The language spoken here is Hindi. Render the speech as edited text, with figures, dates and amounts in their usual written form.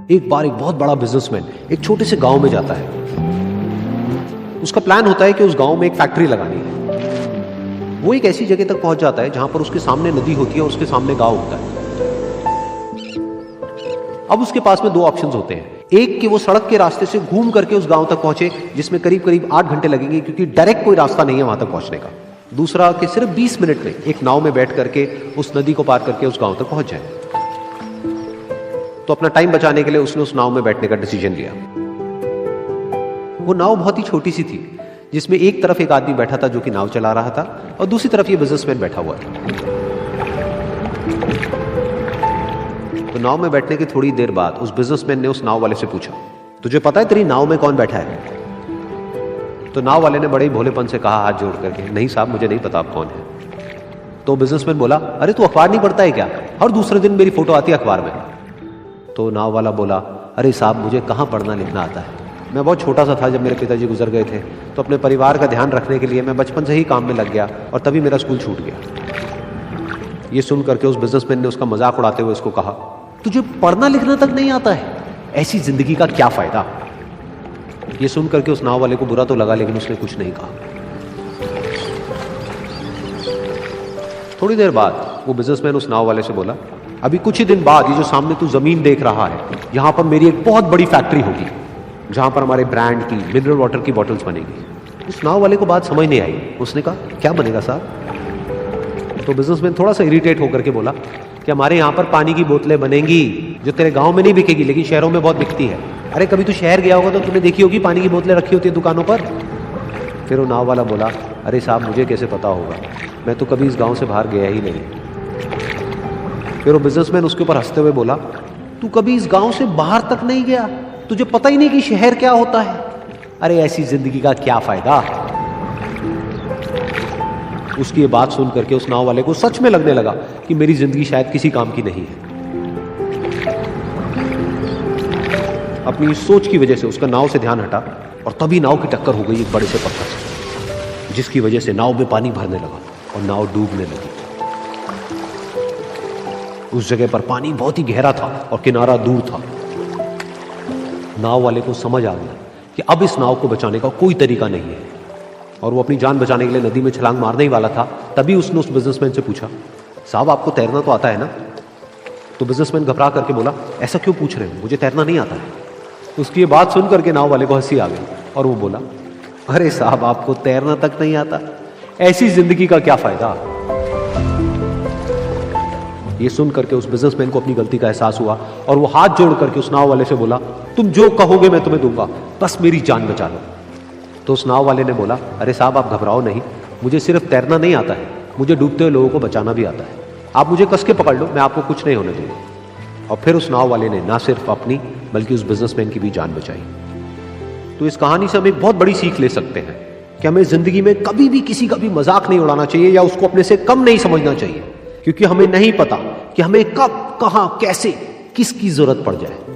एक बार एक बहुत बड़ा बिजनेसमैन एक छोटे से गांव में जाता है। उसका प्लान होता है कि उस गांव में एक फैक्ट्री लगानी है। वो एक ऐसी जगह तक पहुंच जाता है जहां पर उसके सामने नदी होती है और उसके सामने गांव होता है। अब उसके पास में दो ऑप्शंस होते हैं, एक कि वो सड़क के रास्ते से घूम करके उस गांव तक पहुंचे जिसमें करीब करीब 8 घंटे लगेंगे क्योंकि डायरेक्ट कोई रास्ता नहीं है वहां तक पहुंचने का। दूसरा कि सिर्फ 20 मिनट में एक नाव में बैठ करके उस नदी को पार करके उस गांव तक पहुंच जाए। तो अपना टाइम बचाने के लिए उसने उस नाव में बैठने का डिसीजन लिया। वो नाव बहुत ही छोटी सी थी जिसमें एक तरफ एक आदमी बैठा था जो कि नाव चला रहा था और दूसरी तरफ ये बिजनेसमैन बैठा हुआ था। तो नाव में बैठने की थोड़ी देर बाद उस बिजनेसमैन ने उस नाव वाले से पूछा, तुझे पता है तेरी नाव में कौन बैठा है? तो नाव वाले ने बड़े ही भोलेपन से कहा हाथ जोड़ करके, नहीं साहब मुझे नहीं पता आप कौन है। तो बिजनेसमैन बोला, अरे तू अखबार नहीं पढ़ता है क्या? हर दूसरे दिन मेरी फोटो आती है अखबार में। तो नाव वाला बोला, अरे साहब मुझे कहाँ पढ़ना लिखना आता है, मैं बहुत छोटा सा था जब मेरे पिताजी गुजर गए थे, तो अपने परिवार का ध्यान रखने के लिए मैं बचपन से ही काम में लग गया और तभी मेरा स्कूल छूट गया। ये सुन करके उस बिजनेसमैन ने उसका मजाक उड़ाते हुए उसको कहा, तुझे पढ़ना लिखना तक नहीं आता है, ऐसी जिंदगी का क्या फायदा? ये सुन करके उस नाव वाले को बुरा तो लगा लेकिन उसने कुछ नहीं कहा। थोड़ी देर बाद वो बिजनेसमैन उस नाव वाले से बोला, अभी कुछ ही दिन बाद ये जो सामने तू जमीन देख रहा है, यहां पर मेरी एक बहुत बड़ी फैक्ट्री होगी जहां पर हमारे ब्रांड की मिनरल वाटर की बॉटल्स बनेगी। उस नाव वाले को बात समझ नहीं आई। उसने कहा, क्या बनेगा साहब? तो बिजनेसमैन थोड़ा सा इरिटेट होकर के बोला कि हमारे यहाँ पर पानी की बोतलें बनेंगी जो तेरे गांव में नहीं बिकेगी लेकिन शहरों में बहुत बिकती है। अरे कभी तू शहर गया होगा तो तूने देखी होगी पानी की बोतलें रखी होती है दुकानों पर। फिर वो नाव वाला बोला, अरे साहब मुझे कैसे पता होगा, मैं तो कभी इस गांव से बाहर गया ही नहीं। फिर वो बिजनेसमैन उसके ऊपर हंसते हुए बोला, तू कभी इस गांव से बाहर तक नहीं गया, तुझे पता ही नहीं कि शहर क्या होता है? अरे ऐसी जिंदगी का क्या फायदा? उसकी ये बात सुन करके उस नाव वाले को सच में लगने लगा कि मेरी जिंदगी शायद किसी काम की नहीं है। अपनी सोच की वजह से उसका नाव से ध्यान हटा और तभी नाव की टक्कर हो गई एक बड़े से पत्थर से, जिसकी वजह से नाव में पानी भरने लगा और नाव डूबने लगी। उस जगह पर पानी बहुत ही गहरा था और किनारा दूर था। नाव वाले को समझ आ गया कि अब इस नाव को बचाने का कोई तरीका नहीं है और वो अपनी जान बचाने के लिए नदी में छलांग मारने ही वाला था। तभी उसने उस बिजनेसमैन से पूछा, साहब आपको तैरना तो आता है ना? तो बिजनेसमैन घबरा करके बोला, ऐसा क्यों पूछ रहे हो, मुझे तैरना नहीं आता है। उसकी ये बात सुन करके नाव वाले को हंसी आ गई और वो बोला, अरे साहब आपको तैरना तक नहीं आता, ऐसी जिंदगी का क्या फायदा? ये सुन करके उस बिजनेसमैन को अपनी गलती का एहसास हुआ और वो हाथ जोड़ करके उस नाव वाले से बोला, तुम जो कहोगे मैं तुम्हें दूंगा, बस मेरी जान बचा लो। तो उस नाव वाले ने बोला, अरे साहब आप घबराओ नहीं, मुझे सिर्फ तैरना नहीं आता है, मुझे डूबते हुए लोगों को बचाना भी आता है। आप मुझे कस के पकड़ लो, मैं आपको कुछ नहीं होने दूंगा। और फिर उस नाव वाले ने ना सिर्फ अपनी बल्कि उस बिजनेसमैन की भी जान बचाई। तो इस कहानी से हम एक बहुत बड़ी सीख ले सकते हैं कि हमें जिंदगी में कभी भी किसी का भी मजाक नहीं उड़ाना चाहिए या उसको अपने से कम नहीं समझना चाहिए, क्योंकि हमें नहीं पता कि हमें कब, कहां, कैसे, किसकी जरूरत पड़ जाए।